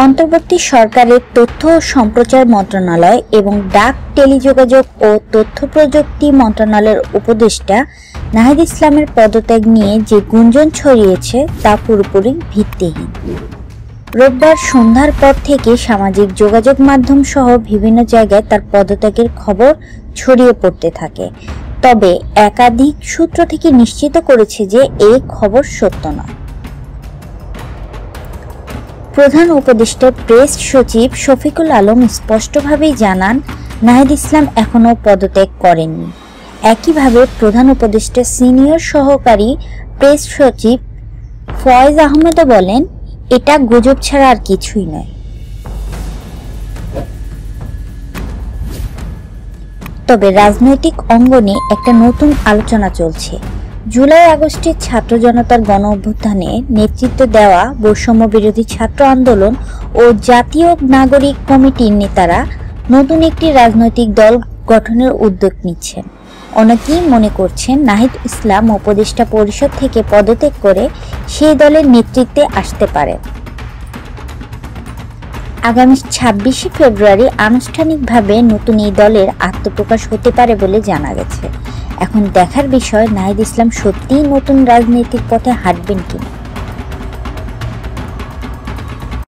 অন্তর্বর্তী সরকারের তথ্য ও সম্প্রচার মন্ত্রণালয় এবং ডাক, টেলিযোগাযোগ ও তথ্য প্রযুক্তি মন্ত্রণালয়ের উপদেষ্টা নাহিদ ইসলামের পদত্যাগ নিয়ে যে গুঞ্জন ছড়িয়েছে তা পুরোপুরি ভিত্তিহীন। রোববার সন্ধ্যার পর থেকে সামাজিক যোগাযোগ মাধ্যম সহ বিভিন্ন জায়গায় তার পদত্যাগের খবর ছড়িয়ে পড়তে থাকে। তবে একাধিক সূত্র থেকে নিশ্চিত করেছে যে এই খবর সত্য নয়। প্রধান উপদেষ্টার প্রেস সচিব শফিকুল আলম স্পষ্টভাবেই জানান, নাহিদ ইসলাম এখনও পদত্যাগ করেননি। একইভাবে প্রধান উপদেষ্টার সিনিয়র সহকারী প্রেস সচিব ফয়েজ আহমেদও বলেন, এটা গুজব ছাড়া আর কিছুই নয়। তবে রাজনৈতিক অঙ্গনে একটা নতুন আলোচনা চলছে। জুলাই আগস্টের ছাত্র জনতার গণ অভ্যুত্থানে নেতৃত্ব দেওয়া বৈষম্য বিরোধী ছাত্র আন্দোলন ও জাতীয় নাগরিক কমিটির নেতারা নতুন একটি রাজনৈতিক দল গঠনের উদ্যোগ নিচ্ছেন। অনেকেই মনে করছেন নাহিদ ইসলাম উপদেষ্টা পরিষদ থেকে পদত্যাগ করে সেই দলের নেতৃত্বে আসতে পারেন। আগামী 26শে ফেব্রুয়ারি আনুষ্ঠানিকভাবে নতুন এই দলের আত্মপ্রকাশ হতে পারে বলে জানা গেছে। এখন দেখার বিষয়, নাহিদ ইসলাম সত্যিই নতুন রাজনৈতিক পথে হাঁটবেন কিনা।